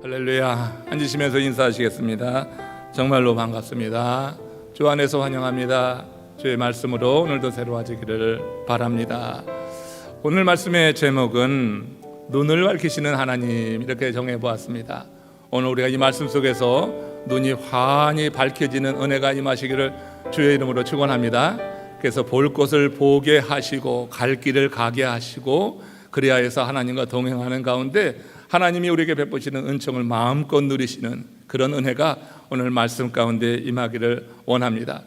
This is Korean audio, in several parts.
할렐루야. 앉으시면서 인사하시겠습니다. 정말로 반갑습니다. 주 안에서 환영합니다. 주의 말씀으로 오늘도 새로워지기를 바랍니다. 오늘 말씀의 제목은 눈을 밝히시는 하나님, 이렇게 정해보았습니다. 오늘 우리가 이 말씀 속에서 눈이 환히 밝혀지는 은혜가 임하시기를 주의 이름으로 축원합니다. 그래서 볼 것을 보게 하시고 갈 길을 가게 하시고 그리하여서 하나님과 동행하는 가운데 하나님이 우리에게 베푸시는 은총을 마음껏 누리시는 그런 은혜가 오늘 말씀 가운데 임하기를 원합니다.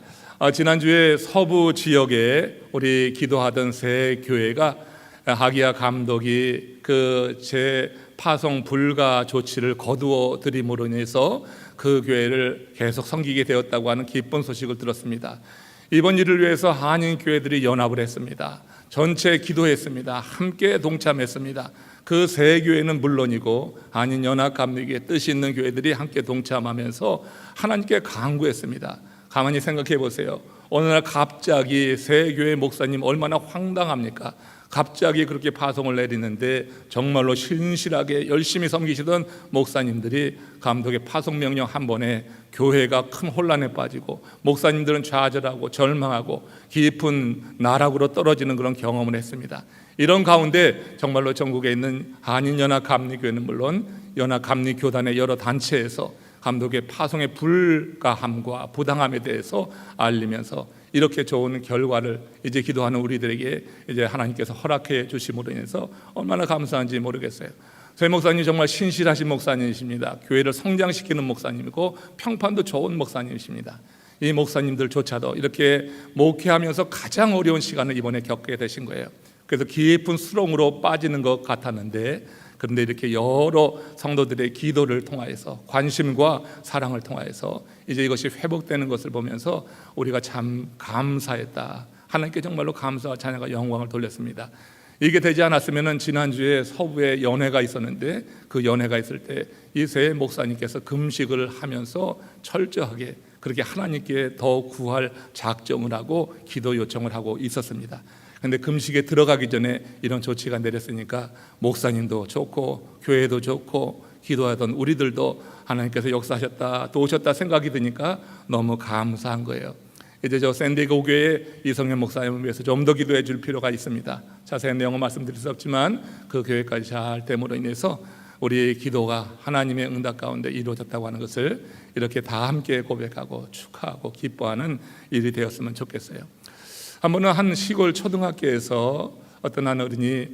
지난주에 서부 지역에 우리 기도하던 새 교회가 하기야 감독이 그 재파송 불가 조치를 거두어 드림으로 인해서 그 교회를 계속 섬기게 되었다고 하는 기쁜 소식을 들었습니다. 이번 일을 위해서 한인 교회들이 연합을 했습니다. 전체 기도했습니다. 함께 동참했습니다. 그 세 교회는 물론이고 한인 연합 감리교의 뜻이 있는 교회들이 함께 동참하면서 하나님께 간구했습니다. 가만히 생각해 보세요. 어느 날 갑자기 세 교회 목사님 얼마나 황당합니까? 갑자기 그렇게 파송을 내리는데 정말로 신실하게 열심히 섬기시던 목사님들이 감독의 파송 명령 한 번에 교회가 큰 혼란에 빠지고 목사님들은 좌절하고 절망하고 깊은 나락으로 떨어지는 그런 경험을 했습니다. 이런 가운데 정말로 전국에 있는 한인연합감리교회는 물론 연합감리교단의 여러 단체에서 감독의 파송의 불가함과 부당함에 대해서 알리면서 이렇게 좋은 결과를 이제 기도하는 우리들에게 이제 하나님께서 허락해 주심으로 인해서 얼마나 감사한지 모르겠어요. 저희 목사님 정말 신실하신 목사님이십니다. 교회를 성장시키는 목사님이고 평판도 좋은 목사님이십니다. 이 목사님들조차도 이렇게 목회하면서 가장 어려운 시간을 이번에 겪게 되신 거예요. 그래서 깊은 수렁으로 빠지는 것 같았는데, 그런데 이렇게 여러 성도들의 기도를 통하여서 관심과 사랑을 통하여서 이제 이것이 회복되는 것을 보면서 우리가 참 감사했다. 하나님께 정말로 감사와 찬양과 영광을 돌렸습니다. 이게 되지 않았으면 지난주에 서부에 연회가 있었는데 그 연회가 있을 때 이 세 목사님께서 금식을 하면서 철저하게 그렇게 하나님께 더 구할 작정을 하고 기도 요청을 하고 있었습니다. 그런데 금식에 들어가기 전에 이런 조치가 내렸으니까 목사님도 좋고 교회도 좋고 기도하던 우리들도 하나님께서 역사하셨다 도우셨다 생각이 드니까 너무 감사한 거예요. 이제 저 샌디에고 교회 이성현 목사님을 위해서 좀 더 기도해 줄 필요가 있습니다. 자세한 내용은 말씀드릴 수 없지만 그 교회까지 잘 됨으로 인해서 우리의 기도가 하나님의 응답 가운데 이루어졌다고 하는 것을 이렇게 다 함께 고백하고 축하하고 기뻐하는 일이 되었으면 좋겠어요. 한 번은 한 시골 초등학교에서 어떤 한 어른이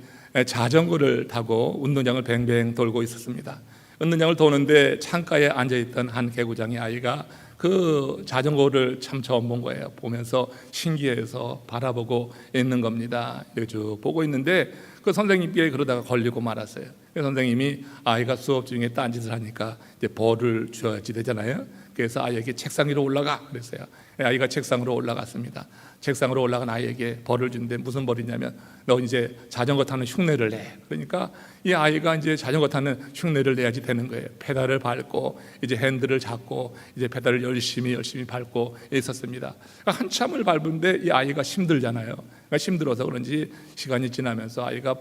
자전거를 타고 운동장을 뱅뱅 돌고 있었습니다. 운동장을 도는데 창가에 앉아있던 한 개구장의 아이가 그 자전거를 참 처음 본 거예요. 보면서 신기해서 바라보고 있는 겁니다. 쭉 보고 있는데 그 선생님께 그러다가 걸리고 말았어요. 그 선생님이 아이가 수업 중에 딴짓을 하니까 이제 벌을 줘야지 되잖아요. 그래서 아이에게 책상 위로 올라가 그랬어요. 아이가 책상으로 올라갔습니다. 책상으로 올라간 아이에게 벌을 주는데 무슨 벌이냐면 너 이제 자전거 타는 흉내를 내. 그러니까 이 아이가 이제 자전거 타는 흉내를 내야지 되는 거예요. 페달을 밟고 이제 핸들을 잡고 이제 페달을 열심히 밟고 있었습니다. 그러니까 한참을 밟는데 이 아이가 힘들잖아요. 그러니까 힘들어서 그런지 시간이 지나면서 아이가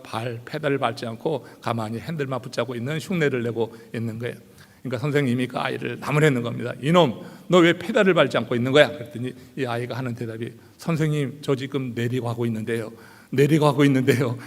페달을 밟지 않고 가만히 핸들만 붙잡고 있는 흉내를 내고 있는 거예요. 그러니까 선생님이 그 아이를 나무라는 겁니다. 이놈, 너 왜 페달을 밟지 않고 있는 거야? 그랬더니 이 아이가 하는 대답이 선생님, 저 지금 내리고 있는데요.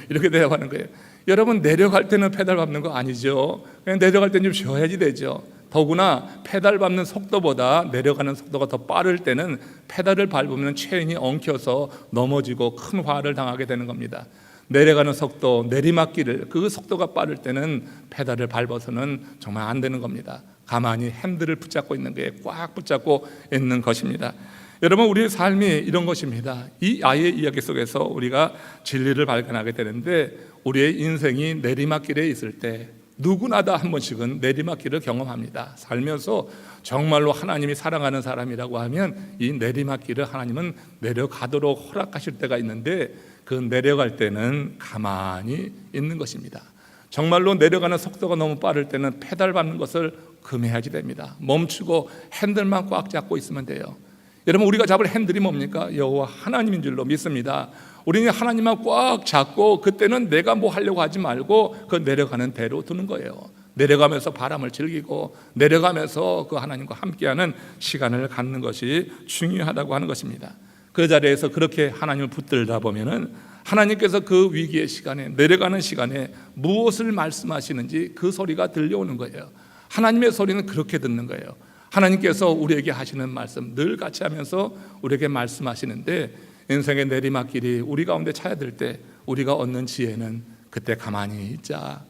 이렇게 대답하는 거예요. 여러분, 내려갈 때는 페달 밟는 거 아니죠. 그냥 내려갈 때는 좀 쉬어야지 되죠. 더구나 페달 밟는 속도보다 내려가는 속도가 더 빠를 때는 페달을 밟으면 체인이 엉켜서 넘어지고 큰 화를 당하게 되는 겁니다. 내려가는 속도, 내리막길을 그 속도가 빠를 때는 페달을 밟아서는 정말 안 되는 겁니다. 가만히 핸들을 붙잡고 있는 게 꽉 붙잡고 있는 것입니다. 여러분, 우리의 삶이 이런 것입니다. 이 아이의 이야기 속에서 우리가 진리를 발견하게 되는데 우리의 인생이 내리막길에 있을 때 누구나 다 한 번씩은 내리막길을 경험합니다. 살면서 정말로 하나님이 사랑하는 사람이라고 하면 이 내리막길을 하나님은 내려가도록 허락하실 때가 있는데 그 내려갈 때는 가만히 있는 것입니다. 정말로 내려가는 속도가 너무 빠를 때는 페달 밟는 것을 금해야지 됩니다. 멈추고 핸들만 꽉 잡고 있으면 돼요. 여러분, 우리가 잡을 핸들이 뭡니까? 여호와 하나님인 줄로 믿습니다. 우리는 하나님만 꽉 잡고 그때는 내가 뭐 하려고 하지 말고 그 내려가는 대로 두는 거예요. 내려가면서 바람을 즐기고 내려가면서 그 하나님과 함께하는 시간을 갖는 것이 중요하다고 하는 것입니다. 그 자리에서 그렇게 하나님을 붙들다 보면은 하나님께서 그 위기의 시간에, 내려가는 시간에 무엇을 말씀하시는지 그 소리가 들려오는 거예요. 하나님의 소리는 그렇게 듣는 거예요. 하나님께서 우리에게 하시는 말씀 늘 같이 하면서 우리에게 말씀하시는데, 인생의 내리막길이 우리 가운데 차야될 때 우리가 얻는 지혜는 그때 가만히 있자,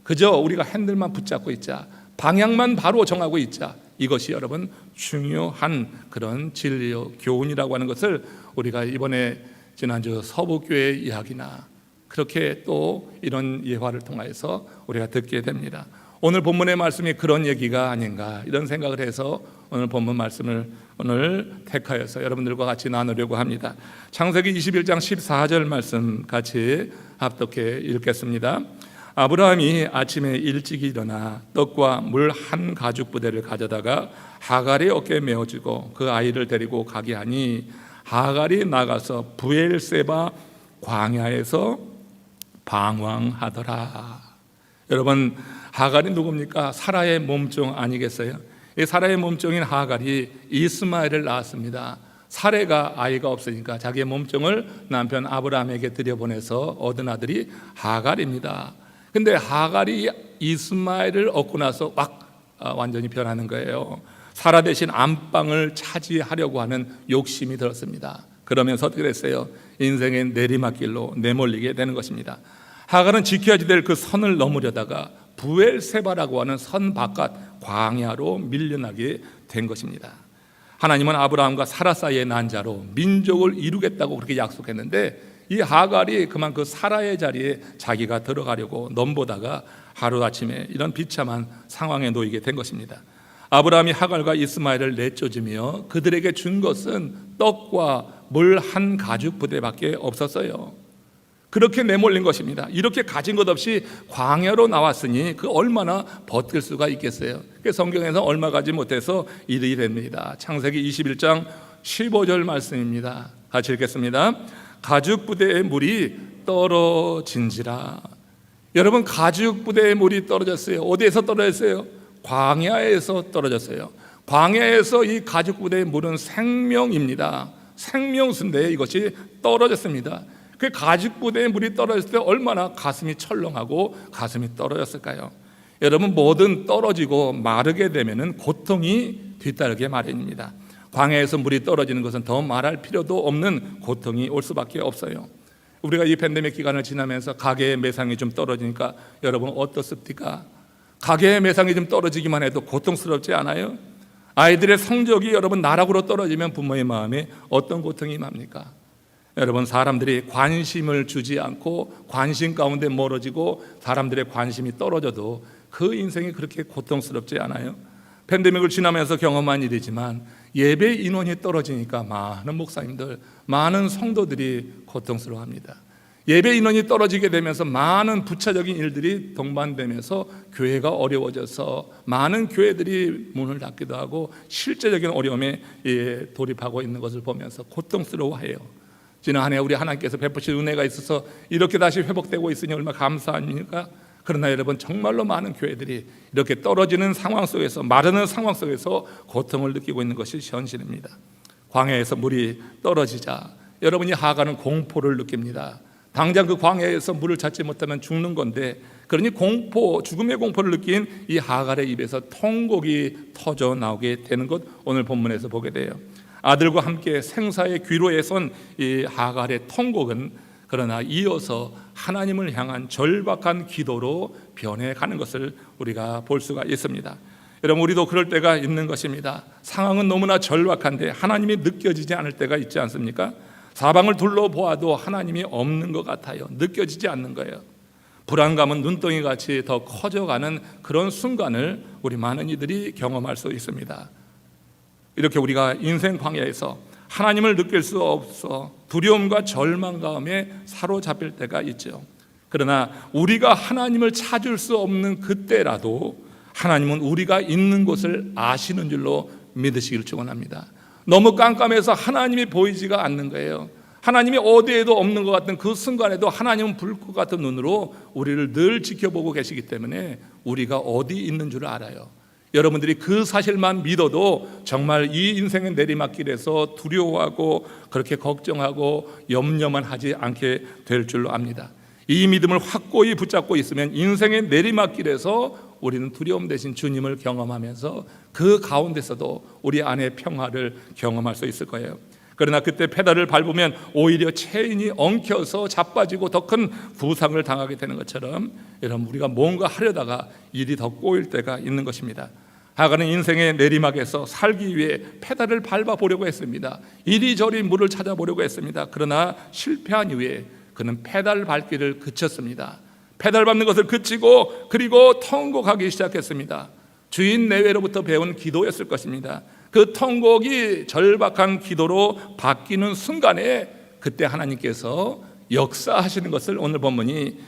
그저 우리가 핸들만 붙잡고 있자, 방향만 바로 정하고 있자. 이것이 여러분 중요한 그런 진리요 교훈이라고 하는 것을 우리가 이번에 지난주 서부교회 이야기나 그렇게 또 이런 예화를 통하여서 우리가 듣게 됩니다. 오늘 본문의 말씀이 그런 얘기가 아닌가 이런 생각을 해서 오늘 본문 말씀을 오늘 택하여서 여러분들과 같이 나누려고 합니다. 창세기 21장 14절 말씀 같이 합독해 읽겠습니다. 아브라함이 아침에 일찍 일어나 떡과 물 한 가죽 부대를 가져다가 하갈의 어깨에 메어주고 그 아이를 데리고 가게 하니, 하갈이 나가서 브엘세바 광야에서 방황하더라. 여러분, 하갈이 누굽니까? 사라의 몸종 아니겠어요? 이 사라의 몸종인 하갈이 이스마엘을 낳았습니다. 사레가 아이가 없으니까 자기의 몸종을 남편 아브라함에게 들여보내서 얻은 아들이 하갈입니다. 근데 하갈이 이스마엘을 얻고 나서 완전히 변하는 거예요. 사라 대신 안방을 차지하려고 하는 욕심이 들었습니다. 그러면서 어떻게 됐어요? 인생의 내리막길로 내몰리게 되는 것입니다. 하갈은 지켜야지 될 그 선을 넘으려다가 브엘세바라고 하는 선 바깥 광야로 밀려나게 된 것입니다. 하나님은 아브라함과 사라 사이의 난자로 민족을 이루겠다고 그렇게 약속했는데, 이 하갈이 그만 그 사라의 자리에 자기가 들어가려고 넘보다가 하루아침에 이런 비참한 상황에 놓이게 된 것입니다. 아브라함이 하갈과 이스마엘을 내쫓으며 그들에게 준 것은 떡과 물 한 가죽 부대밖에 없었어요. 그렇게 내몰린 것입니다. 이렇게 가진 것 없이 광야로 나왔으니 그 얼마나 버틸 수가 있겠어요. 성경에서 얼마 가지 못해서 이르게 됩니다. 창세기 21장 15절 말씀입니다. 같이 읽겠습니다. 가죽 부대의 물이 떨어진지라. 여러분, 가죽 부대의 물이 떨어졌어요. 어디에서 떨어졌어요? 광야에서 떨어졌어요. 광야에서 이 가죽 부대의 물은 생명입니다. 생명수인데 이것이 떨어졌습니다. 그 가죽 부대의 물이 떨어졌을 때 얼마나 가슴이 철렁하고 가슴이 떨어졌을까요? 여러분, 뭐든 떨어지고 마르게 되면은 고통이 뒤따르게 마련입니다. 광야에서 물이 떨어지는 것은 더 말할 필요도 없는 고통이 올 수밖에 없어요. 우리가 이 팬데믹 기간을 지나면서 가게의 매상이 좀 떨어지니까 여러분 어떻습니까? 가게의 매상이 좀 떨어지기만 해도 고통스럽지 않아요? 아이들의 성적이 여러분 나락으로 떨어지면 부모의 마음에 어떤 고통이 맙니까? 여러분, 사람들이 관심을 주지 않고 관심 가운데 멀어지고 사람들의 관심이 떨어져도 그 인생이 그렇게 고통스럽지 않아요? 팬데믹을 지나면서 경험한 일이지만 예배 인원이 떨어지니까 많은 목사님들, 많은 성도들이 고통스러워합니다. 예배 인원이 떨어지게 되면서 많은 부차적인 일들이 동반되면서 교회가 어려워져서 많은 교회들이 문을 닫기도 하고 실제적인 어려움에 돌입하고 있는 것을 보면서 고통스러워해요. 지난 한 해 우리 하나님께서 베푸신 은혜가 있어서 이렇게 다시 회복되고 있으니 얼마나 감사합니까? 그러나 여러분, 정말로 많은 교회들이 이렇게 떨어지는 상황 속에서, 마르는 상황 속에서 고통을 느끼고 있는 것이 현실입니다. 광야에서 물이 떨어지자 여러분이 하갈은 공포를 느낍니다. 당장 그 광야에서 물을 찾지 못하면 죽는 건데, 그러니 죽음의 공포를 느낀 이 하갈의 입에서 통곡이 터져 나오게 되는 것, 오늘 본문에서 보게 돼요. 아들과 함께 생사의 귀로에 선 이 하갈의 통곡은 그러나 이어서 하나님을 향한 절박한 기도로 변해가는 것을 우리가 볼 수가 있습니다. 여러분, 우리도 그럴 때가 있는 것입니다. 상황은 너무나 절박한데 하나님이 느껴지지 않을 때가 있지 않습니까? 사방을 둘러보아도 하나님이 없는 것 같아요. 느껴지지 않는 거예요. 불안감은 눈덩이같이 더 커져가는 그런 순간을 우리 많은 이들이 경험할 수 있습니다. 이렇게 우리가 인생 광야에서 하나님을 느낄 수 없어 두려움과 절망 가운데 사로잡힐 때가 있죠. 그러나 우리가 하나님을 찾을 수 없는 그때라도 하나님은 우리가 있는 곳을 아시는 줄로 믿으시길 축원합니다. 너무 깜깜해서 하나님이 보이지가 않는 거예요. 하나님이 어디에도 없는 것 같은 그 순간에도 하나님은 불꽃 같은 눈으로 우리를 늘 지켜보고 계시기 때문에 우리가 어디 있는 줄 알아요. 여러분들이 그 사실만 믿어도 정말 이 인생의 내리막길에서 두려워하고 그렇게 걱정하고 염려만 하지 않게 될 줄로 압니다. 이 믿음을 확고히 붙잡고 있으면 인생의 내리막길에서 우리는 두려움 대신 주님을 경험하면서 그 가운데서도 우리 안의 평화를 경험할 수 있을 거예요. 그러나 그때 페달을 밟으면 오히려 체인이 엉켜서 자빠지고 더 큰 부상을 당하게 되는 것처럼 여러분, 우리가 뭔가 하려다가 일이 더 꼬일 때가 있는 것입니다. 하갈은 인생의 내리막에서 살기 위해 페달을 밟아보려고 했습니다. 이리저리 물을 찾아보려고 했습니다. 그러나 실패한 이후에 그는 페달 밟기를 그쳤습니다. 페달 밟는 것을 그치고 그리고 통곡하기 시작했습니다. 주인 내외로부터 배운 기도였을 것입니다. 그 통곡이 절박한 기도로 바뀌는 순간에 그때 하나님께서 역사하시는 것을 오늘 본문이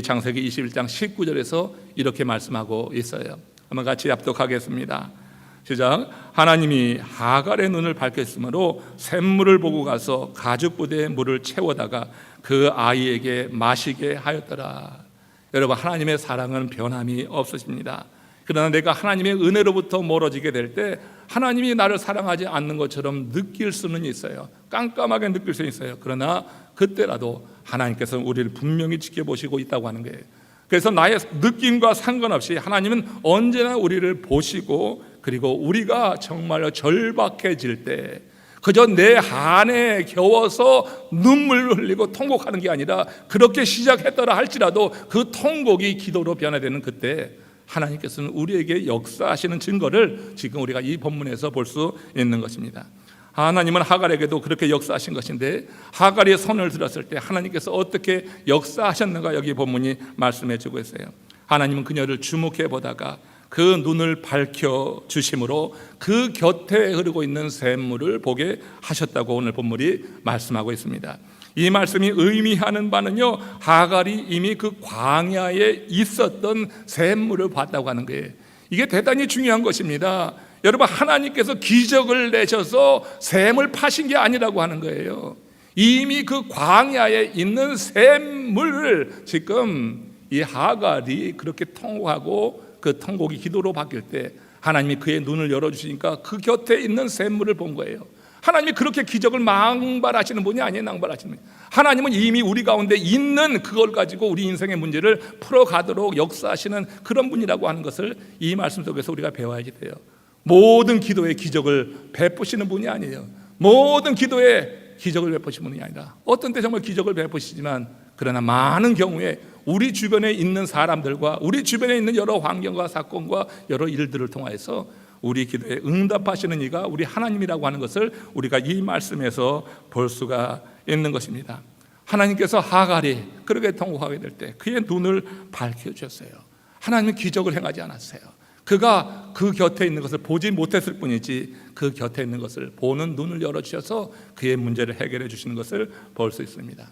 창세기 21장 19절에서 이렇게 말씀하고 있어요. 한번 같이 합독하겠습니다. 시작. 하나님이 하갈의 눈을 밝혔으므로 샘물을 보고 가서 가죽 부대에 물을 채워다가 그 아이에게 마시게 하였더라. 여러분, 하나님의 사랑은 변함이 없으십니다. 그러나 내가 하나님의 은혜로부터 멀어지게 될 때 하나님이 나를 사랑하지 않는 것처럼 느낄 수는 있어요. 깜깜하게 느낄 수 있어요. 그러나 그때라도 하나님께서는 우리를 분명히 지켜보시고 있다고 하는 거예요. 그래서 나의 느낌과 상관없이 하나님은 언제나 우리를 보시고, 그리고 우리가 정말로 절박해질 때 그저 내 한에 겨워서 눈물을 흘리고 통곡하는 게 아니라 그렇게 시작했더라 할지라도 그 통곡이 기도로 변화되는 그때 하나님께서는 우리에게 역사하시는 증거를 지금 우리가 이 본문에서 볼 수 있는 것입니다. 하나님은 하갈에게도 그렇게 역사하신 것인데, 하갈이 손을 들었을 때 하나님께서 어떻게 역사하셨는가 여기 본문이 말씀해 주고 있어요. 하나님은 그녀를 주목해 보다가 그 눈을 밝혀 주심으로 그 곁에 흐르고 있는 샘물을 보게 하셨다고 오늘 본문이 말씀하고 있습니다. 이 말씀이 의미하는 바는요, 하갈이 이미 그 광야에 있었던 샘물을 봤다고 하는 거예요. 이게 대단히 중요한 것입니다. 여러분, 하나님께서 기적을 내셔서 샘을 파신 게 아니라고 하는 거예요. 이미 그 광야에 있는 샘물을 지금 이 하갈이 그렇게 통곡하고 그 통곡이 기도로 바뀔 때 하나님이 그의 눈을 열어주시니까 그 곁에 있는 샘물을 본 거예요. 하나님이 그렇게 기적을 망발하시는 분이 아니에요. 낭발하시는 분이. 하나님은 이미 우리 가운데 있는 그걸 가지고 우리 인생의 문제를 풀어가도록 역사하시는 그런 분이라고 하는 것을 이 말씀 속에서 우리가 배워야지 돼요. 모든 기도에 기적을 베푸시는 분이 아니에요. 모든 기도에 기적을 베푸시는 분이 아니라 어떤 때 정말 기적을 베푸시지만, 그러나 많은 경우에 우리 주변에 있는 사람들과 우리 주변에 있는 여러 환경과 사건과 여러 일들을 통하여서 우리 기도에 응답하시는 이가 우리 하나님이라고 하는 것을 우리가 이 말씀에서 볼 수가 있는 것입니다. 하나님께서 하갈이 그렇게 통곡하게 될 때 그의 눈을 밝혀주셨어요. 하나님은 기적을 행하지 않았어요. 그가 그 곁에 있는 것을 보지 못했을 뿐이지 그 곁에 있는 것을 보는 눈을 열어주셔서 그의 문제를 해결해 주시는 것을 볼 수 있습니다.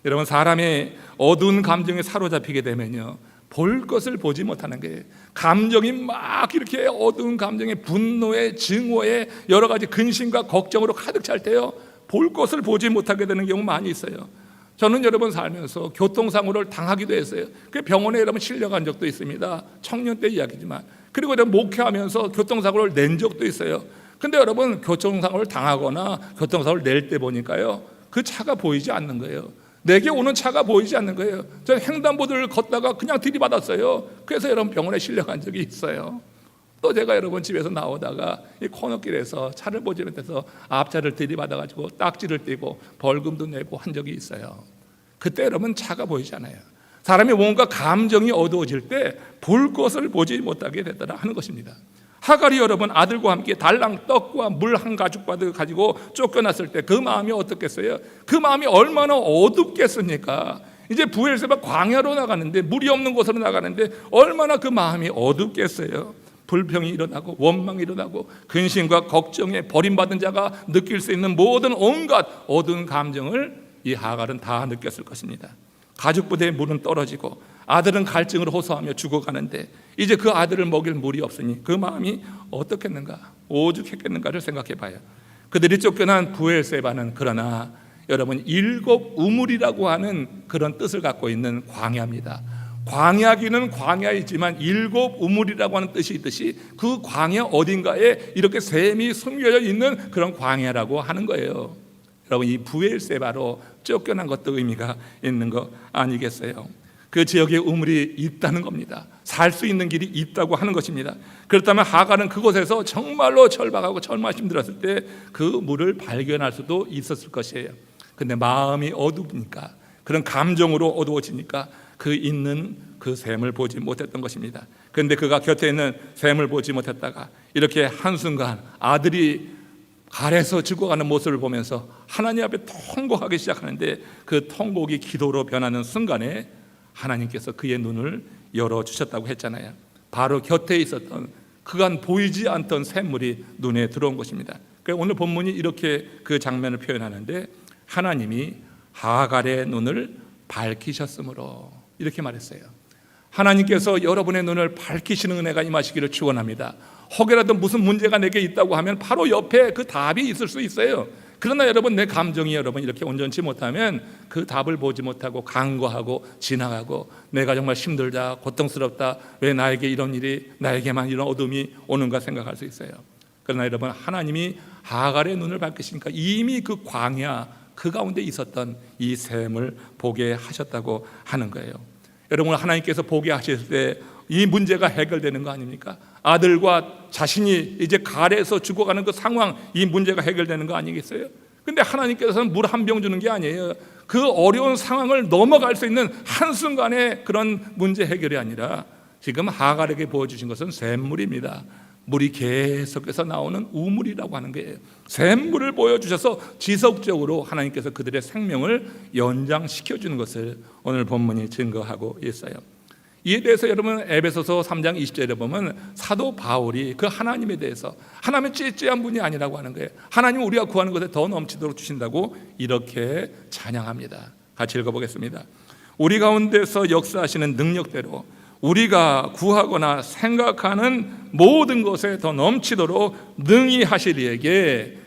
여러분, 사람의 어두운 감정에 사로잡히게 되면요, 볼 것을 보지 못하는 게, 감정이 막 이렇게 어두운 감정에 분노에 증오에 여러 가지 근심과 걱정으로 가득 찰 때요, 볼 것을 보지 못하게 되는 경우 많이 있어요. 저는 여러분 살면서 교통사고를 당하기도 했어요. 그 병원에 여러분 실려간 적도 있습니다. 청년 때 이야기지만. 그리고 내가 목회하면서 교통사고를 낸 적도 있어요. 근데 여러분, 교통사고를 당하거나 교통사고를 낼 때 보니까요, 그 차가 보이지 않는 거예요. 내게 오는 차가 보이지 않는 거예요. 저 횡단보도를 걷다가 그냥 들이받았어요. 그래서 여러분 병원에 실려간 적이 있어요. 또 제가 여러분 집에서 나오다가 이 코너길에서 차를 보지 못해서 앞차를 들이받아가지고 딱지를 떼고 벌금도 내고 한 적이 있어요. 그때 여러분 차가 보이지 않아요. 사람이 뭔가 감정이 어두워질 때 볼 것을 보지 못하게 되더라 하는 것입니다. 하갈이 여러분 아들과 함께 달랑 떡과 물 한 가죽바드 가지고 쫓겨났을 때 그 마음이 어떻겠어요? 그 마음이 얼마나 어둡겠습니까? 이제 부엘세바 광야로 나가는데, 물이 없는 곳으로 나가는데 얼마나 그 마음이 어둡겠어요? 불평이 일어나고 원망이 일어나고 근심과 걱정에 버림받은 자가 느낄 수 있는 모든 온갖 어두운 감정을 이 하갈은 다 느꼈을 것입니다. 가죽부대에 물은 떨어지고 아들은 갈증으로 호소하며 죽어가는데 이제 그 아들을 먹일 물이 없으니 그 마음이 어떻겠는가, 오죽했겠는가를 생각해 봐요. 그들이 쫓겨난 부엘세바는 그러나 여러분, 일곱 우물이라고 하는 그런 뜻을 갖고 있는 광야입니다. 광야기는 광야이지만 일곱 우물이라고 하는 뜻이 있듯이 그 광야 어딘가에 이렇게 샘이 숨겨져 있는 그런 광야라고 하는 거예요. 여러분, 이 브엘세바로 쫓겨난 것도 의미가 있는 거 아니겠어요? 그 지역에 우물이 있다는 겁니다. 살 수 있는 길이 있다고 하는 것입니다. 그렇다면 하갈은 그곳에서 정말로 절박하고 절망심 들었을 때 그 물을 발견할 수도 있었을 것이에요. 근데 마음이 어두우니까, 그런 감정으로 어두워지니까 그 있는 그 샘을 보지 못했던 것입니다. 그런데 그가 곁에 있는 샘을 보지 못했다가 이렇게 한순간 아들이 갈에서 죽어가는 모습을 보면서 하나님 앞에 통곡하기 시작하는데, 그 통곡이 기도로 변하는 순간에 하나님께서 그의 눈을 열어주셨다고 했잖아요. 바로 곁에 있었던, 그간 보이지 않던 샘물이 눈에 들어온 것입니다. 그래서 오늘 본문이 이렇게 그 장면을 표현하는데, 하나님이 하갈의 눈을 밝히셨으므로, 이렇게 말했어요. 하나님께서 여러분의 눈을 밝히시는 은혜가 임하시기를 축원합니다. 혹여라도 무슨 문제가 내게 있다고 하면 바로 옆에 그 답이 있을 수 있어요. 그러나 여러분, 내 감정이 여러분 이렇게 온전치 못하면 그 답을 보지 못하고 간과하고 지나가고, 내가 정말 힘들다, 고통스럽다, 왜 나에게 이런 일이, 나에게만 이런 어둠이 오는가 생각할 수 있어요. 그러나 여러분, 하나님이 하갈의 눈을 밝히시니까 이미 그 광야 그 가운데 있었던 이 샘을 보게 하셨다고 하는 거예요. 여러분, 하나님께서 보게 하실 때 이 문제가 해결되는 거 아닙니까? 아들과 자신이 이제 갈에서 죽어가는 그 상황, 이 문제가 해결되는 거 아니겠어요? 근데 하나님께서는 물 한 병 주는 게 아니에요. 그 어려운 상황을 넘어갈 수 있는 한순간의 그런 문제 해결이 아니라 지금 하갈에게 보여주신 것은 샘물입니다. 물이 계속해서 나오는 우물이라고 하는 거예요. 샘물을 보여주셔서 지속적으로 하나님께서 그들의 생명을 연장시켜주는 것을 오늘 본문이 증거하고 있어요. 이에 대해서 여러분, 에베소서 3장 20절에 보면 사도 바울이 그 하나님에 대해서, 하나님은 찌찌한 분이 아니라고 하는 거예요. 하나님은 우리가 구하는 것에 더 넘치도록 주신다고 이렇게 찬양합니다. 같이 읽어보겠습니다. 우리 가운데서 역사하시는 능력대로 우리가 구하거나 생각하는 모든 것에 더 넘치도록 능히 하실 이에게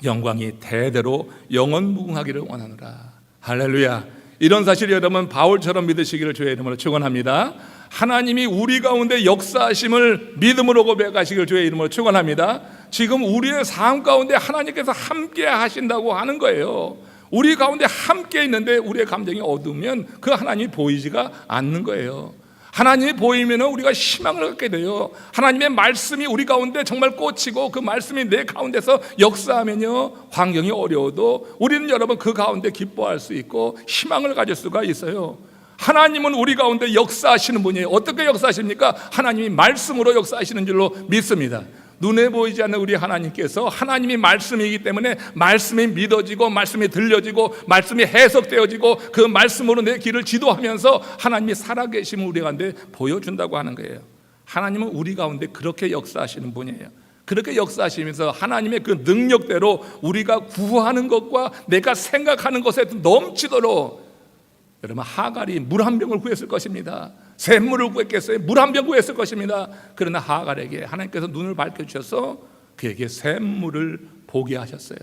영광이 대대로 영원무궁하기를 원하노라. 할렐루야. 이런 사실 여러분, 바울처럼 믿으시기를 주의 이름으로 축원합니다. 하나님이 우리 가운데 역사하심을 믿음으로 고백하시기를 주의 이름으로 축원합니다. 지금 우리의 삶 가운데 하나님께서 함께 하신다고 하는 거예요. 우리 가운데 함께 있는데 우리의 감정이 어두우면 그 하나님이 보이지가 않는 거예요. 하나님이 보이면 우리가 희망을 갖게 돼요. 하나님의 말씀이 우리 가운데 정말 꽂히고 그 말씀이 내 가운데서 역사하면요, 환경이 어려워도 우리는 여러분 그 가운데 기뻐할 수 있고 희망을 가질 수가 있어요. 하나님은 우리 가운데 역사하시는 분이에요. 어떻게 역사하십니까? 하나님이 말씀으로 역사하시는 줄로 믿습니다. 눈에 보이지 않는 우리 하나님께서, 하나님이 말씀이기 때문에 말씀이 믿어지고, 말씀이 들려지고, 말씀이 해석되어지고, 그 말씀으로 내 길을 지도하면서 하나님이 살아계심을 우리 가운데 보여준다고 하는 거예요. 하나님은 우리 가운데 그렇게 역사하시는 분이에요. 그렇게 역사하시면서 하나님의 그 능력대로 우리가 구하는 것과 내가 생각하는 것에 넘치도록, 여러분, 하갈이 물 한 병을 구했을 것입니다. 샘물을 구했겠어요? 물 한 병 구했을 것입니다. 그러나 하갈에게 하나님께서 눈을 밝혀주셔서 그에게 샘물을 보게 하셨어요.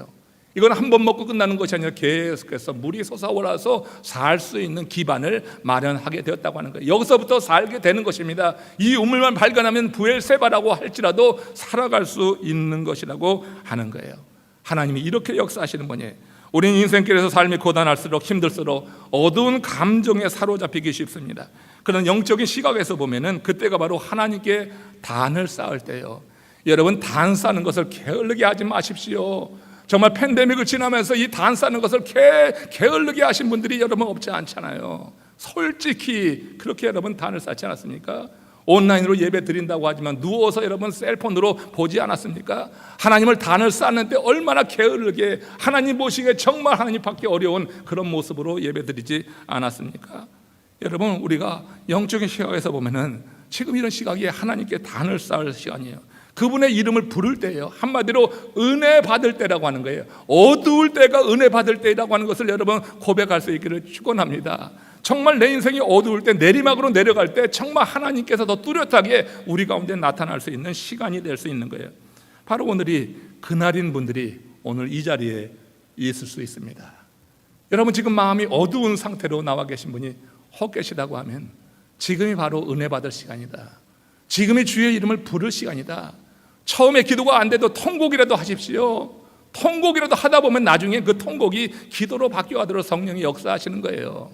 이건 한 번 먹고 끝나는 것이 아니라 계속해서 물이 솟아올라서 살 수 있는 기반을 마련하게 되었다고 하는 거예요. 여기서부터 살게 되는 것입니다. 이 우물만 발견하면 브엘세바라고 할지라도 살아갈 수 있는 것이라고 하는 거예요. 하나님이 이렇게 역사하시는 분이에요. 우리는 인생길에서 삶이 고단할수록, 힘들수록 어두운 감정에 사로잡히기 쉽습니다. 그런 영적인 시각에서 보면은 그때가 바로 하나님께 단을 쌓을 때예요. 여러분, 단 쌓는 것을 게을르게 하지 마십시오. 정말 팬데믹을 지나면서 이 단 쌓는 것을 게을르게 하신 분들이 여러분 없지 않잖아요. 솔직히 그렇게 여러분 단을 쌓지 않았습니까? 온라인으로 예배 드린다고 하지만 누워서 여러분 셀폰으로 보지 않았습니까? 하나님을 단을 쌓는데 얼마나 게으르게, 하나님 보시기에 정말 하나님 받기 어려운 그런 모습으로 예배 드리지 않았습니까? 여러분, 우리가 영적인 시각에서 보면은 지금 이런 시각이 하나님께 단을 쌓을 시간이에요. 그분의 이름을 부를 때예요. 한마디로 은혜 받을 때라고 하는 거예요. 어두울 때가 은혜 받을 때라고 하는 것을 여러분 고백할 수 있기를 축원합니다. 정말 내 인생이 어두울 때, 내리막으로 내려갈 때 정말 하나님께서 더 뚜렷하게 우리 가운데 나타날 수 있는 시간이 될 수 있는 거예요. 바로 오늘이 그날인 분들이 오늘 이 자리에 있을 수 있습니다. 여러분 지금 마음이 어두운 상태로 나와 계신 분이 혹 계시다고 하면 지금이 바로 은혜 받을 시간이다. 지금이 주의 이름을 부를 시간이다. 처음에 기도가 안 돼도 통곡이라도 하십시오. 통곡이라도 하다 보면 나중에 그 통곡이 기도로 바뀌어가도록 성령이 역사하시는 거예요.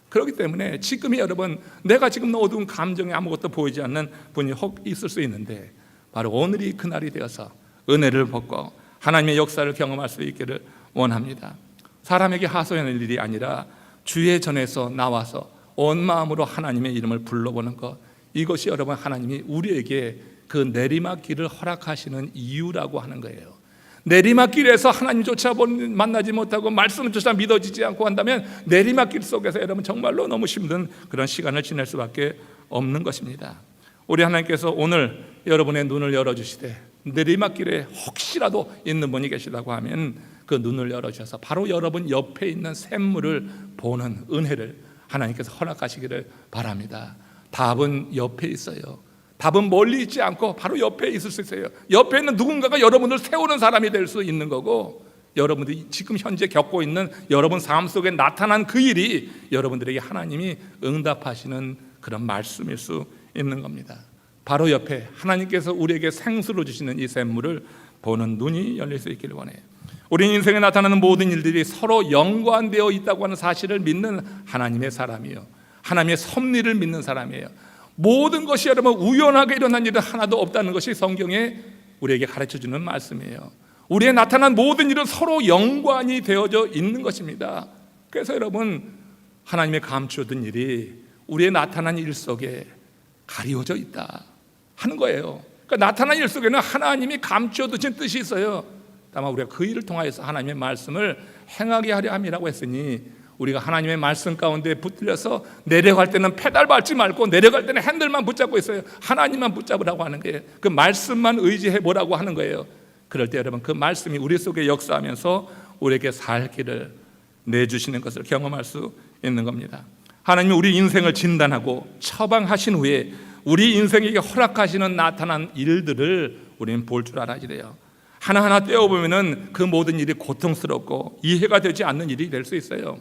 그렇기 때문에 지금이 여러분, 내가 지금 어두운 감정에 아무것도 보이지 않는 분이 혹 있을 수 있는데 바로 오늘이 그날이 되어서 은혜를 받고 하나님의 역사를 경험할 수 있기를 원합니다. 사람에게 하소연할 일이 아니라 주의 전에서 나와서 온 마음으로 하나님의 이름을 불러보는 것, 이것이 여러분 하나님이 우리에게 그 내리막길을 허락하시는 이유라고 하는 거예요. 내리막길에서 하나님조차 만나지 못하고 말씀조차 믿어지지 않고 한다면 내리막길 속에서 여러분 정말로 너무 힘든 그런 시간을 지낼 수밖에 없는 것입니다. 우리 하나님께서 오늘 여러분의 눈을 열어주시되 내리막길에 혹시라도 있는 분이 계시다고 하면 그 눈을 열어주셔서 바로 여러분 옆에 있는 샘물을 보는 은혜를 하나님께서 허락하시기를 바랍니다. 답은 옆에 있어요. 답은 멀리 있지 않고 바로 옆에 있을 수 있어요. 옆에 있는 누군가가 여러분을 세우는 사람이 될 수 있는 거고, 여러분들이 지금 현재 겪고 있는 여러분 삶 속에 나타난 그 일이 여러분들에게 하나님이 응답하시는 그런 말씀일 수 있는 겁니다. 바로 옆에 하나님께서 우리에게 생수로 주시는 이 샘물을 보는 눈이 열릴 수 있기를 원해요. 우리 인생에 나타나는 모든 일들이 서로 연관되어 있다고 하는 사실을 믿는 하나님의 사람이에요. 하나님의 섭리를 믿는 사람이에요. 모든 것이 여러분 우연하게 일어난 일은 하나도 없다는 것이 성경에 우리에게 가르쳐주는 말씀이에요. 우리의 나타난 모든 일은 서로 연관이 되어져 있는 것입니다. 그래서 여러분 하나님의 감추어둔 일이 우리의 나타난 일 속에 가리워져 있다 하는 거예요. 그러니까 나타난 일 속에는 하나님이 감추어두신 뜻이 있어요. 다만 우리가 그 일을 통하여서 하나님의 말씀을 행하게 하려 함이라고 했으니, 우리가 하나님의 말씀 가운데 붙들려서 내려갈 때는 페달 밟지 말고 내려갈 때는 핸들만 붙잡고 있어요. 하나님만 붙잡으라고 하는 거예요. 그 말씀만 의지해 보라고 하는 거예요. 그럴 때 여러분 그 말씀이 우리 속에 역사하면서 우리에게 살 길을 내주시는 것을 경험할 수 있는 겁니다. 하나님이 우리 인생을 진단하고 처방하신 후에 우리 인생에게 허락하시는 나타난 일들을 우리는 볼 줄 알아야 돼요. 하나하나 떼어보면 그 모든 일이 고통스럽고 이해가 되지 않는 일이 될 수 있어요.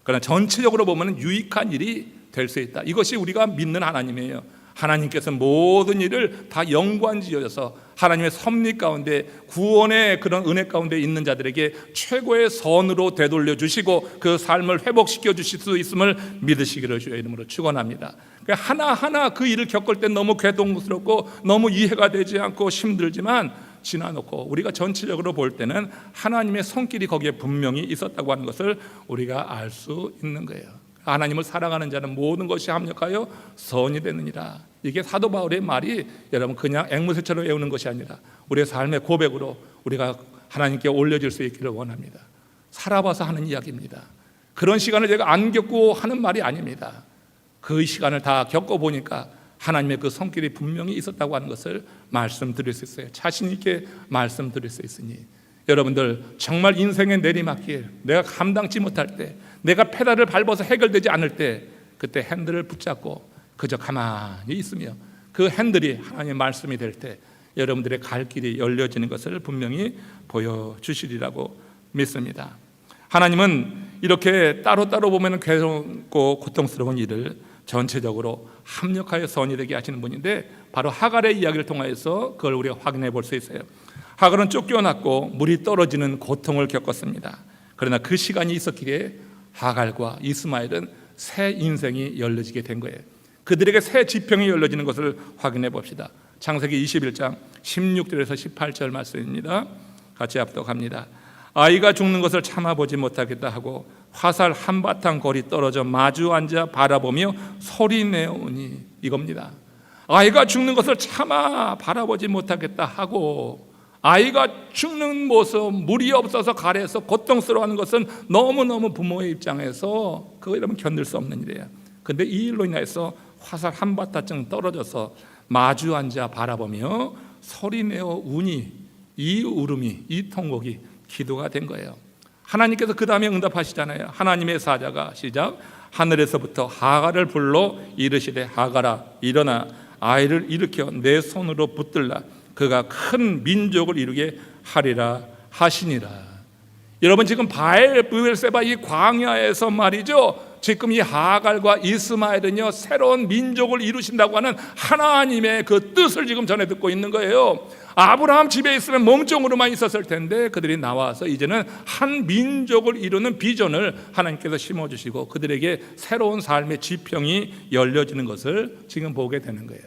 그러나 전체적으로 보면 유익한 일이 될 수 있다. 이것이 우리가 믿는 하나님이에요. 하나님께서 모든 일을 다 연관지어서 하나님의 섭리 가운데 구원의 그런 은혜 가운데 있는 자들에게 최고의 선으로 되돌려 주시고 그 삶을 회복시켜 주실 수 있음을 믿으시기를 주의 이름으로 축원합니다. 하나하나 그 일을 겪을 때 너무 괴동스럽고 너무 이해가 되지 않고 힘들지만 지나놓고 우리가 전체적으로 볼 때는 하나님의 손길이 거기에 분명히 있었다고 하는 것을 우리가 알 수 있는 거예요. 하나님을 사랑하는 자는 모든 것이 합력하여 선이 되느니라. 이게 사도 바울의 말이 여러분 그냥 앵무새처럼 외우는 것이 아니라 우리의 삶의 고백으로 우리가 하나님께 올려질 수 있기를 원합니다. 살아봐서 하는 이야기입니다. 그런 시간을 제가 안 겪고 하는 말이 아닙니다. 그 시간을 다 겪어보니까 하나님의 그 손길이 분명히 있었다고 하는 것을 말씀드릴 수 있어요. 자신 있게 말씀드릴 수 있으니 여러분들 정말 인생의 내리막길, 내가 감당치 못할 때, 내가 페달을 밟아서 해결되지 않을 때, 그때 핸들을 붙잡고 그저 가만히 있으며 그 핸들이 하나님의 말씀이 될 때 여러분들의 갈 길이 열려지는 것을 분명히 보여주시리라고 믿습니다. 하나님은 이렇게 따로따로 보면 괴롭고 고통스러운 일을 전체적으로 합력하여 선이 되게 하시는 분인데, 바로 하갈의 이야기를 통해서 그걸 우리가 확인해 볼 수 있어요. 하갈은 쫓겨났고 물이 떨어지는 고통을 겪었습니다. 그러나 그 시간이 있었기에 하갈과 이스마엘은 새 인생이 열려지게 된 거예요. 그들에게 새 지평이 열려지는 것을 확인해 봅시다. 창세기 21장 16절에서 18절 말씀입니다. 같이 합독합니다. 아이가 죽는 것을 참아보지 못하겠다 하고 화살 한바탕 거리 떨어져 마주 앉아 바라보며 소리내오니, 이겁니다. 아이가 죽는 것을 참아 바라보지 못하겠다 하고, 아이가 죽는 모습, 물이 없어서 가래서 고통스러워하는 것은 너무너무 부모의 입장에서 그거 여러분 견딜 수 없는 일이에요. 근데 이 일로 인해서 화살 한바탕 떨어져서 마주 앉아 바라보며 소리내어 우니, 이 울음이, 이 통곡이 기도가 된 거예요. 하나님께서 그 다음에 응답하시잖아요. 하나님의 사자가 시작, 하늘에서부터 하갈을 불러 이르시되 하갈아 일어나 아이를 일으켜 내 손으로 붙들라. 그가 큰 민족을 이루게 하리라 하시니라. 여러분 지금 브엘세바 이 광야에서 말이죠, 지금 이 하갈과 이스마엘은요 새로운 민족을 이루신다고 하는 하나님의 그 뜻을 지금 전해 듣고 있는 거예요. 아브라함 집에 있으면 몸종으로만 있었을 텐데 그들이 나와서 이제는 한 민족을 이루는 비전을 하나님께서 심어주시고 그들에게 새로운 삶의 지평이 열려지는 것을 지금 보게 되는 거예요.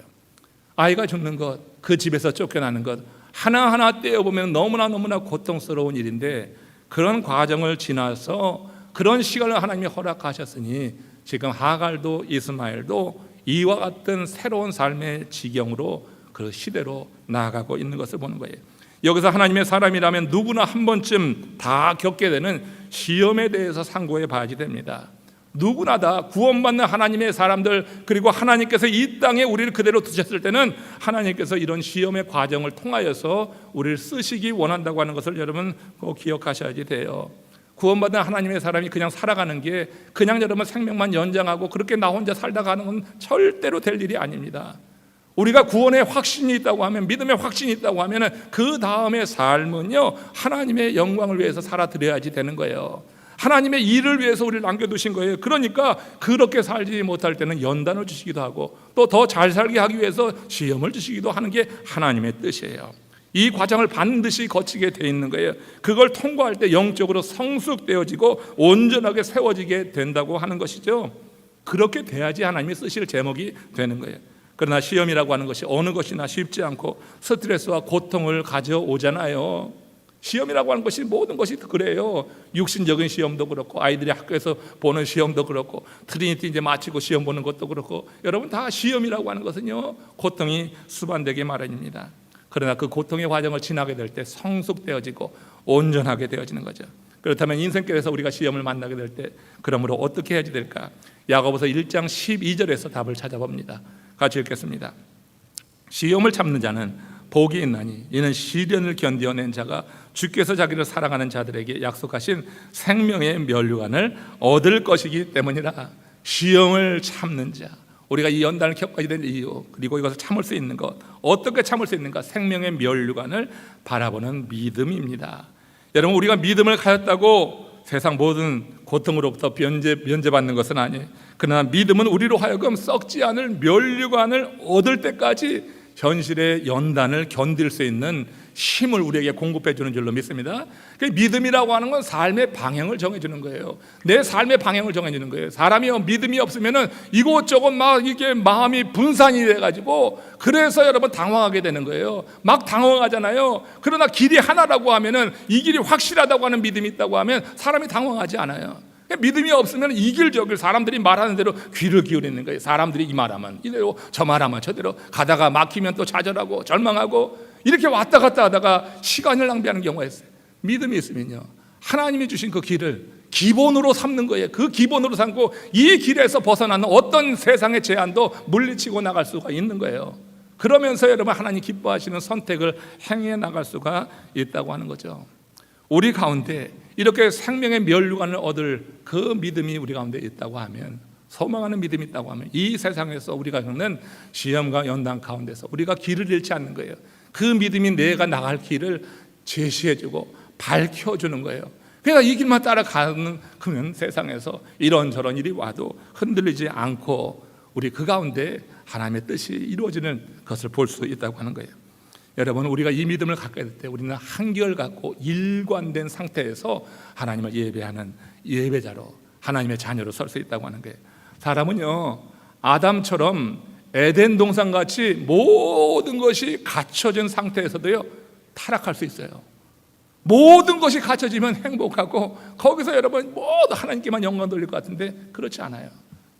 아이가 죽는 것, 그 집에서 쫓겨나는 것 하나하나 떼어보면 너무나 고통스러운 일인데, 그런 과정을 지나서 그런 시간을 하나님이 허락하셨으니 지금 하갈도 이스마엘도 이와 같은 새로운 삶의 지경으로 그 시대로 나아가고 있는 것을 보는 거예요. 여기서 하나님의 사람이라면 누구나 한 번쯤 다 겪게 되는 시험에 대해서 상고해 봐야지 됩니다. 누구나 다 구원받는 하나님의 사람들, 그리고 하나님께서 이 땅에 우리를 그대로 두셨을 때는 하나님께서 이런 시험의 과정을 통하여서 우리를 쓰시기 원한다고 하는 것을 여러분 꼭 기억하셔야지 돼요. 구원받은 하나님의 사람이 그냥 살아가는 게 그냥 여러분 생명만 연장하고 그렇게 나 혼자 살다 가는 건 절대로 될 일이 아닙니다. 우리가 구원의 확신이 있다고 하면, 믿음의 확신이 있다고 하면 그 다음의 삶은요 하나님의 영광을 위해서 살아드려야지 되는 거예요. 하나님의 일을 위해서 우리를 남겨두신 거예요. 그러니까 그렇게 살지 못할 때는 연단을 주시기도 하고 또 더 잘 살게 하기 위해서 시험을 주시기도 하는 게 하나님의 뜻이에요. 이 과정을 반드시 거치게 돼 있는 거예요. 그걸 통과할 때 영적으로 성숙되어지고 온전하게 세워지게 된다고 하는 것이죠. 그렇게 돼야지 하나님이 쓰실 제목이 되는 거예요. 그러나 시험이라고 하는 것이 어느 것이나 쉽지 않고 스트레스와 고통을 가져오잖아요. 시험이라고 하는 것이 모든 것이 그래요. 육신적인 시험도 그렇고 아이들이 학교에서 보는 시험도 그렇고 트리니티 이제 마치고 시험 보는 것도 그렇고, 여러분 다 시험이라고 하는 것은요 고통이 수반되기 마련입니다. 그러나 그 고통의 과정을 지나게 될 때 성숙되어지고 온전하게 되어지는 거죠. 그렇다면 인생길에서 우리가 시험을 만나게 될 때 그러므로 어떻게 해야지 될까? 야고보서 1장 12절에서 답을 찾아봅니다. 같이 읽겠습니다. 시험을 참는 자는 복이 있나니 이는 시련을 견디어낸 자가 주께서 자기를 사랑하는 자들에게 약속하신 생명의 면류관을 얻을 것이기 때문이라. 시험을 참는 자, 우리가 이 연단을 겪어야 되는 이유, 그리고 이것을 참을 수 있는 것, 어떻게 참을 수 있는가? 생명의 면류관을 바라보는 믿음입니다. 여러분, 우리가 믿음을 가졌다고 세상 모든 고통으로부터 면제받는 것은 아니에요. 그러나 믿음은 우리로 하여금 썩지 않을 면류관을 얻을 때까지 현실의 연단을 견딜 수 있는 힘을 우리에게 공급해 주는 줄로 믿습니다. 믿음이라고 하는 건 삶의 방향을 정해주는 거예요. 내 삶의 방향을 정해주는 거예요. 사람이 믿음이 없으면은 이곳저곳 막 이게 마음이 분산이 돼가지고 그래서 여러분 당황하게 되는 거예요. 막 당황하잖아요. 그러나 길이 하나라고 하면은 이 길이 확실하다고 하는 믿음이 있다고 하면 사람이 당황하지 않아요. 믿음이 없으면 이길 저길 사람들이 말하는 대로 귀를 기울이는 거예요. 사람들이 이 말하면 이대로, 저 말하면 저대로, 가다가 막히면 또 좌절하고 절망하고 이렇게 왔다 갔다 하다가 시간을 낭비하는 경우가 있어요. 믿음이 있으면요 하나님이 주신 그 길을 기본으로 삼는 거예요. 그 기본으로 삼고 이 길에서 벗어나는 어떤 세상의 제한도 물리치고 나갈 수가 있는 거예요. 그러면서 여러분 하나님 기뻐하시는 선택을 행해 나갈 수가 있다고 하는 거죠. 우리 가운데 이렇게 생명의 면류관을 얻을 그 믿음이 우리 가운데 있다고 하면, 소망하는 믿음이 있다고 하면 이 세상에서 우리가 겪는 시험과 연단 가운데서 우리가 길을 잃지 않는 거예요. 그 믿음이 내가 나갈 길을 제시해주고 밝혀주는 거예요. 그러니까 이 길만 따라가는 그러면 세상에서 이런저런 일이 와도 흔들리지 않고 우리 그 가운데 하나님의 뜻이 이루어지는 것을 볼 수 있다고 하는 거예요. 여러분, 우리가 이 믿음을 갖게 될 때 우리는 한결같고 일관된 상태에서 하나님을 예배하는 예배자로, 하나님의 자녀로 설 수 있다고 하는 거예요. 사람은요 아담처럼 에덴 동산같이 모든 것이 갖춰진 상태에서도요 타락할 수 있어요. 모든 것이 갖춰지면 행복하고 거기서 여러분 모두 하나님께만 영광 돌릴 것 같은데 그렇지 않아요.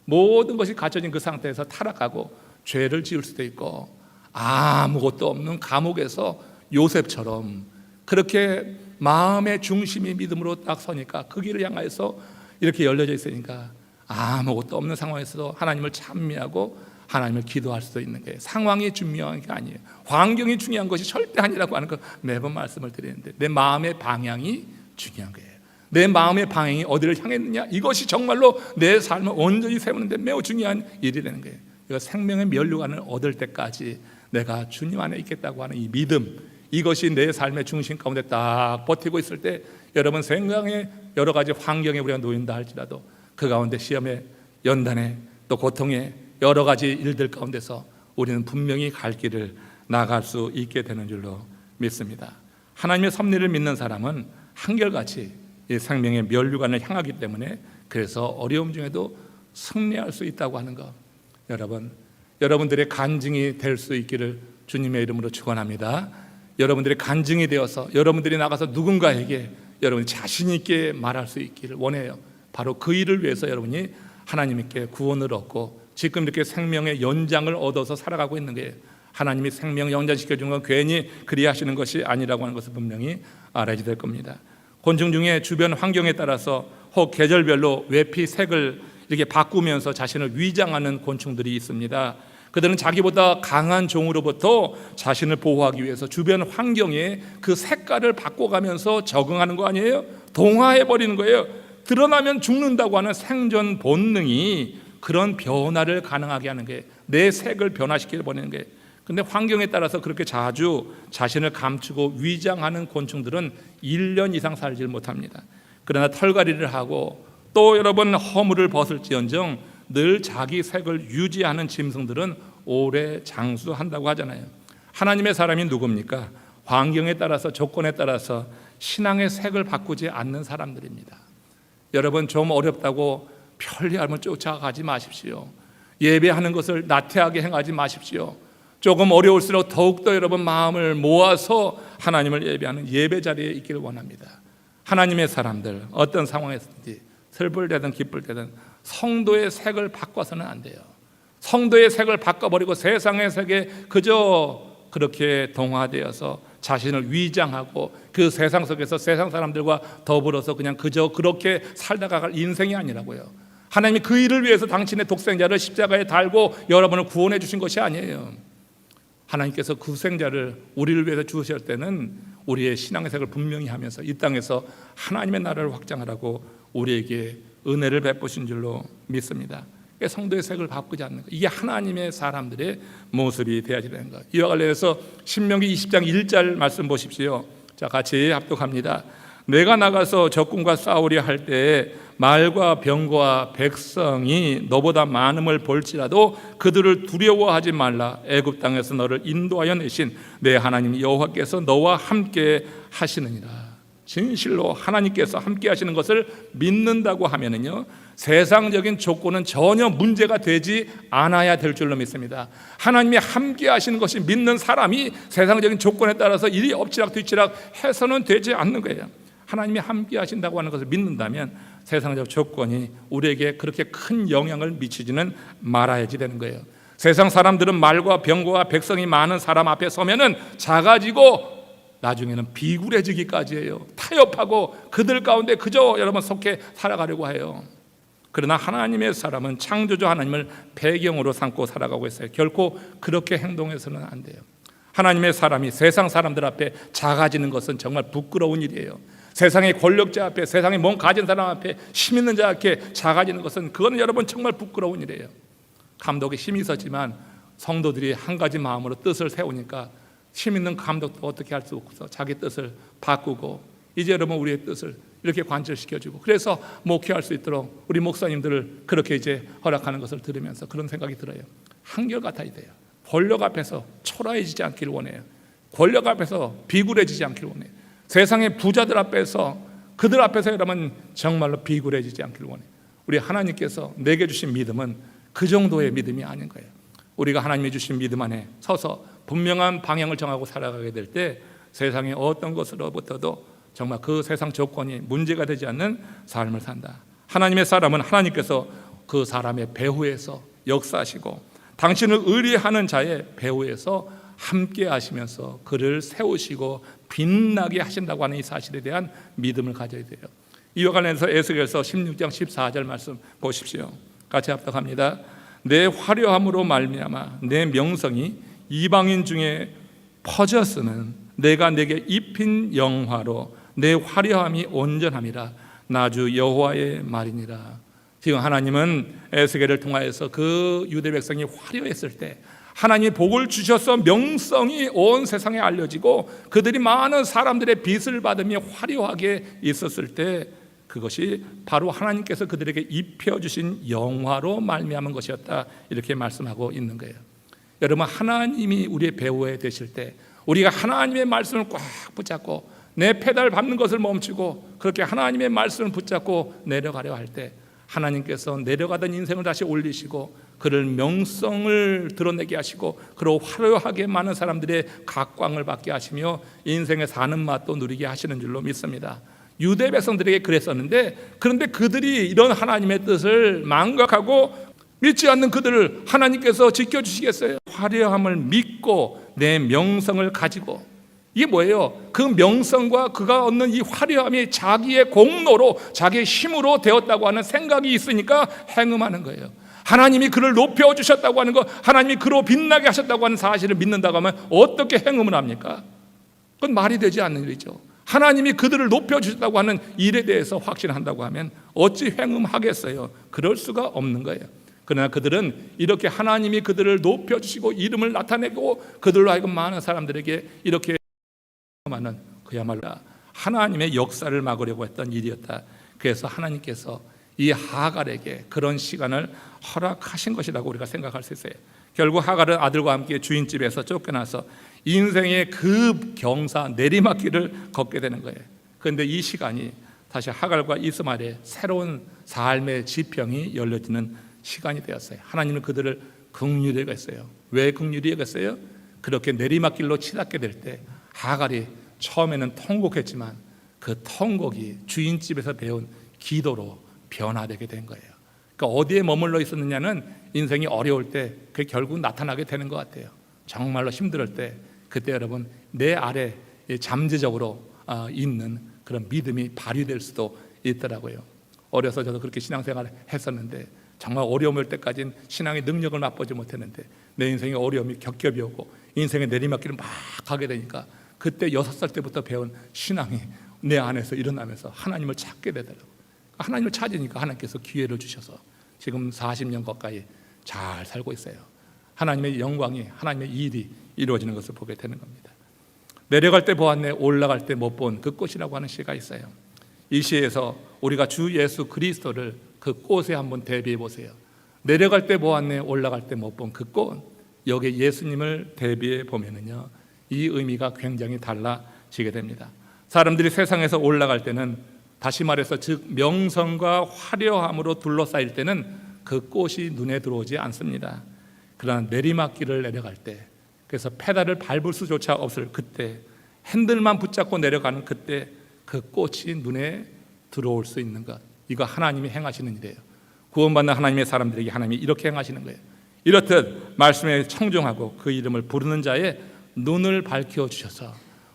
모든 것이 갖춰진 그 상태에서 타락하고 죄를 지을 수도 있고, 아무것도 없는 감옥에서 요셉처럼 그렇게 마음의 중심이 믿음으로 딱 서니까 그 길을 향해서 이렇게 열려져 있으니까 아무것도 없는 상황에서도 하나님을 찬미하고 하나님을 기도할 수도 있는 거예요. 상황이 중요한 게 아니에요. 환경이 중요한 것이 절대 아니라고 하는 거 매번 말씀을 드리는데, 내 마음의 방향이 중요한 거예요. 내 마음의 방향이 어디를 향했느냐, 이것이 정말로 내 삶을 온전히 세우는 데 매우 중요한 일이라는 거예요. 이거 생명의 면류관을 얻을 때까지 내가 주님 안에 있겠다고 하는 이 믿음, 이것이 내 삶의 중심 가운데 딱 버티고 있을 때 여러분 생각에 여러 가지 환경에 우리가 놓인다 할지라도 그 가운데 시험에 연단에 또 고통에 여러 가지 일들 가운데서 우리는 분명히 갈 길을 나갈 수 있게 되는 줄로 믿습니다. 하나님의 섭리를 믿는 사람은 한결같이 이 생명의 면류관을 향하기 때문에 그래서 어려움 중에도 승리할 수 있다고 하는 것, 여러분들의 간증이 될 수 있기를 주님의 이름으로 축원합니다. 여러분들의 간증이 되어서 여러분들이 나가서 누군가에게 여러분이 자신 있게 말할 수 있기를 원해요. 바로 그 일을 위해서 여러분이 하나님께 구원을 얻고 지금 이렇게 생명의 연장을 얻어서 살아가고 있는 거예요. 하나님이 생명 연장시켜준 건 괜히 그리하시는 것이 아니라고 하는 것을 분명히 알아야 될 겁니다. 곤충 중에 주변 환경에 따라서 혹 계절별로 외피 색을 이렇게 바꾸면서 자신을 위장하는 곤충들이 있습니다. 그들은 자기보다 강한 종으로부터 자신을 보호하기 위해서 주변 환경에 그 색깔을 바꿔가면서 적응하는 거 아니에요? 동화해버리는 거예요. 드러나면 죽는다고 하는 생존 본능이 그런 변화를 가능하게 하는 게 내 색을 변화시켜버리는 게. 근데 환경에 따라서 그렇게 자주 자신을 감추고 위장하는 곤충들은 1년 이상 살지 못합니다. 그러나 털갈이를 하고 또 여러분 허물을 벗을지언정 늘 자기 색을 유지하는 짐승들은 오래 장수한다고 하잖아요. 하나님의 사람이 누굽니까? 환경에 따라서 조건에 따라서 신앙의 색을 바꾸지 않는 사람들입니다. 여러분 좀 어렵다고 편리함을 쫓아가지 마십시오. 예배하는 것을 나태하게 행하지 마십시오. 조금 어려울수록 더욱더 여러분 마음을 모아서 하나님을 예배하는 예배 자리에 있기를 원합니다. 하나님의 사람들 어떤 상황에서든지 슬플 때든 기쁠 때든 성도의 색을 바꿔서는 안 돼요. 성도의 색을 바꿔버리고 세상의 색에 그저 그렇게 동화되어서 자신을 위장하고 그 세상 속에서 세상 사람들과 더불어서 그냥 그저 그렇게 살다가 갈 인생이 아니라고요. 하나님이 그 일을 위해서 당신의 독생자를 십자가에 달고 여러분을 구원해 주신 것이 아니에요. 하나님께서 그 생자를 우리를 위해서 주실 때는 우리의 신앙의 색을 분명히 하면서 이 땅에서 하나님의 나라를 확장하라고 우리에게 은혜를 베푸신 줄로 믿습니다. 성도의 색을 바꾸지 않는 것, 이게 하나님의 사람들의 모습이 되어야 되는 것. 이와 관련해서 신명기 20장 1절 말씀 보십시오. 자, 같이 합독합니다. 내가 나가서 적군과 싸우려 할 때에 말과 병과 백성이 너보다 많음을 볼지라도 그들을 두려워하지 말라. 애굽 땅에서 너를 인도하여 내신 내 하나님 여호와께서 너와 함께 하시느니라. 진실로 하나님께서 함께 하시는 것을 믿는다고 하면은요, 세상적인 조건은 전혀 문제가 되지 않아야 될 줄로 믿습니다. 하나님이 함께 하시는 것이 믿는 사람이 세상적인 조건에 따라서 이리 엎치락 뒤치락 해서는 되지 않는 거예요. 하나님이 함께 하신다고 하는 것을 믿는다면 세상적 조건이 우리에게 그렇게 큰 영향을 미치지는 말아야지 되는 거예요. 세상 사람들은 말과 병과 백성이 많은 사람 앞에 서면은 작아지고 나중에는 비굴해지기까지 해요. 타협하고 그들 가운데 그저 여러분 속해 살아가려고 해요. 그러나 하나님의 사람은 창조주 하나님을 배경으로 삼고 살아가고 있어요. 결코 그렇게 행동해서는 안 돼요. 하나님의 사람이 세상 사람들 앞에 작아지는 것은 정말 부끄러운 일이에요. 세상의 권력자 앞에, 세상에 몸 가진 사람 앞에, 힘 있는 자 앞에 작아지는 것은 그거는 여러분 정말 부끄러운 일이에요. 감독이 힘이 있었지만 성도들이 한 가지 마음으로 뜻을 세우니까 힘 있는 감독도 어떻게 할 수 없어 자기 뜻을 바꾸고 이제 여러분 우리의 뜻을 이렇게 관철시켜주고 그래서 목회할 수 있도록 우리 목사님들을 그렇게 이제 허락하는 것을 들으면서 그런 생각이 들어요. 한결같아야 돼요. 권력 앞에서 초라해지지 않기를 원해요. 권력 앞에서 비굴해지지 않기를 원해요. 세상의 부자들 앞에서 그들 앞에서 여러분 정말로 비굴해지지 않기를 원해요. 우리 하나님께서 내게 주신 믿음은 그 정도의 믿음이 아닌 거예요. 우리가 하나님이 주신 믿음 안에 서서 분명한 방향을 정하고 살아가게 될 때 세상의 어떤 것으로부터도 정말 그 세상 조건이 문제가 되지 않는 삶을 산다. 하나님의 사람은 하나님께서 그 사람의 배후에서 역사하시고 당신을 의뢰하는 자의 배후에서 함께 하시면서 그를 세우시고 빛나게 하신다고 하는 이 사실에 대한 믿음을 가져야 돼요. 이와 관련해서 에스겔서 16장 14절 말씀 보십시오. 같이 합독합니다. 내 화려함으로 말미암아 내 명성이 이방인 중에 퍼졌으면 내가 내게 입힌 영화로 내 화려함이 온전함이라. 나주 여호와의 말이니라. 지금 하나님은 에스겔을 통하여서 그 유대 백성이 화려했을 때 하나님이 복을 주셔서 명성이 온 세상에 알려지고 그들이 많은 사람들의 빚을 받으며 화려하게 있었을 때 그것이 바로 하나님께서 그들에게 입혀주신 영화로 말미암은 것이었다, 이렇게 말씀하고 있는 거예요. 여러분, 하나님이 우리의 배우에 되실 때 우리가 하나님의 말씀을 꽉 붙잡고 내 페달 밟는 것을 멈추고 그렇게 하나님의 말씀을 붙잡고 내려가려 할 때 하나님께서 내려가던 인생을 다시 올리시고 그를 명성을 드러내게 하시고 그로 화려하게 많은 사람들의 각광을 받게 하시며 인생의 사는 맛도 누리게 하시는 줄로 믿습니다. 유대 백성들에게 그랬었는데, 그런데 그들이 이런 하나님의 뜻을 망각하고 믿지 않는 그들을 하나님께서 지켜주시겠어요? 화려함을 믿고 내 명성을 가지고, 이게 뭐예요? 그 명성과 그가 얻는 이 화려함이 자기의 공로로 자기의 힘으로 되었다고 하는 생각이 있으니까 행음하는 거예요. 하나님이 그를 높여주셨다고 하는 것, 하나님이 그로 빛나게 하셨다고 하는 사실을 믿는다고 하면 어떻게 행음을 합니까? 그건 말이 되지 않는 일이죠. 하나님이 그들을 높여주셨다고 하는 일에 대해서 확신한다고 하면 어찌 행음하겠어요? 그럴 수가 없는 거예요. 그러나 그들은 이렇게 하나님이 그들을 높여주시고 이름을 나타내고 그들로 하여금 많은 사람들에게 이렇게 하는, 그야말로 하나님의 역사를 막으려고 했던 일이었다. 그래서 하나님께서 이 하갈에게 그런 시간을 허락하신 것이라고 우리가 생각할 수 있어요. 결국 하갈은 아들과 함께 주인집에서 쫓겨나서 인생의 급경사 내리막길을 걷게 되는 거예요. 그런데 이 시간이 다시 하갈과 이스마엘의 새로운 삶의 지평이 열려지는 시간이 되었어요. 하나님은 그들을 긍휼히 여겼어요. 왜 긍휼히 여겼어요? 그렇게 내리막길로 치닫게 될 때 하갈이 처음에는 통곡했지만 그 통곡이 주인집에서 배운 기도로 변화되게 된 거예요. 그러니까 어디에 머물러 있었느냐는 인생이 어려울 때 그게 결국 나타나게 되는 것 같아요. 정말로 힘들 때 그때 여러분 내 아래 잠재적으로 있는 그런 믿음이 발휘될 수도 있더라고요. 어려서 저도 그렇게 신앙생활을 했었는데 정말 어려움일 때까지는 신앙의 능력을 맛보지 못했는데 내 인생에 어려움이 겹겹이 오고 인생의 내리막길을 막 가게 되니까 그때 6살 때부터 배운 신앙이 내 안에서 일어나면서 하나님을 찾게 되더라고요. 하나님을 찾으니까 하나님께서 기회를 주셔서 지금 40년 가까이 잘 살고 있어요. 하나님의 영광이, 하나님의 일이 이루어지는 것을 보게 되는 겁니다. 내려갈 때 보았네, 올라갈 때 못 본 그 꽃이라고 하는 시가 있어요. 이 시에서 우리가 주 예수 그리스도를 그 꽃에 한번 대비해 보세요. 내려갈 때 보았네, 올라갈 때 못 본 그 꽃, 여기에 예수님을 대비해 보면은요, 이 의미가 굉장히 달라지게 됩니다. 사람들이 세상에서 올라갈 때는, 다시 말해서 즉 명성과 화려함으로 둘러싸일 때는 그 꽃이 눈에 들어오지 않습니다. 그러나 내리막길을 내려갈 때, 그래서 페달을 밟을 수조차 없을 그때, 핸들만 붙잡고 내려가는 그때 그 꽃이 눈에 들어올 수 있는 것, 이거 하나님이 행하시는 일이에요. 구원받는 하나님의 사람들에게 하나님이 이렇게 행하시는 거예요. 이렇듯 말씀에 청종하고 그 이름을 부르는 자의 눈을 밝혀주셔서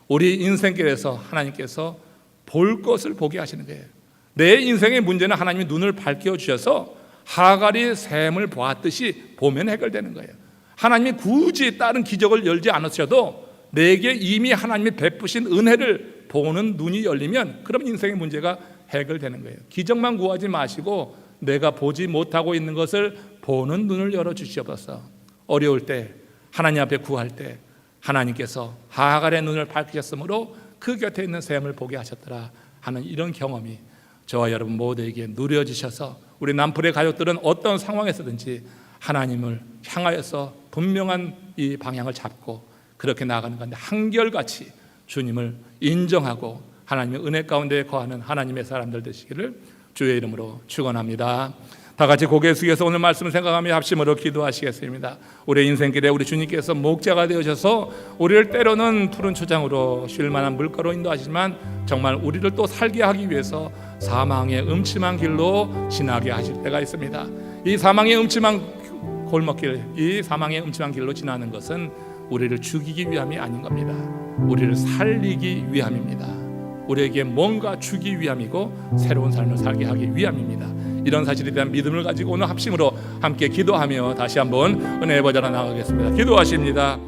우리 인생길에서 하나님께서 볼 것을 보게 하시는 거예요. 내 인생의 문제는 하나님이 눈을 밝혀주셔서 하갈이 샘을 보았듯이 보면 해결되는 거예요. 하나님이 굳이 다른 기적을 열지 않으셔도 내게 이미 하나님이 베푸신 은혜를 보는 눈이 열리면 그럼 인생의 문제가 해결되는 거예요. 기적만 구하지 마시고 내가 보지 못하고 있는 것을 보는 눈을 열어주시옵소서. 어려울 때, 하나님 앞에 구할 때 하나님께서 하갈의 눈을 밝히셨으므로 그 곁에 있는 샘을 보게 하셨더라 하는 이런 경험이 저와 여러분 모두에게 누려지셔서 우리 남풀의 가족들은 어떤 상황에서든지 하나님을 향하여서 분명한 이 방향을 잡고 그렇게 나아가는 건데, 한결같이 주님을 인정하고 하나님의 은혜 가운데 거하는 하나님의 사람들 되시기를 주의 이름으로 축원합니다. 다 같이 고개 숙여서 오늘 말씀을 생각하며 합심으로 기도하시겠습니다. 우리 인생길에 우리 주님께서 목자가 되어셔서 우리를 때로는 푸른 초장으로 쉴 만한 물가로 인도하시지만 정말 우리를 또 살게 하기 위해서 사망의 음침한 길로 지나게 하실 때가 있습니다. 이 사망의 음침한 골목길, 이 사망의 음침한 길로 지나는 것은 우리를 죽이기 위함이 아닌 겁니다. 우리를 살리기 위함입니다. 우리에게 뭔가 주기 위함이고 새로운 삶을 살게 하기 위함입니다. 이런 사실에 대한 믿음을 가지고 오늘 합심으로 함께 기도하며 다시 한번 은혜의 보좌로 나가겠습니다. 기도하십니다.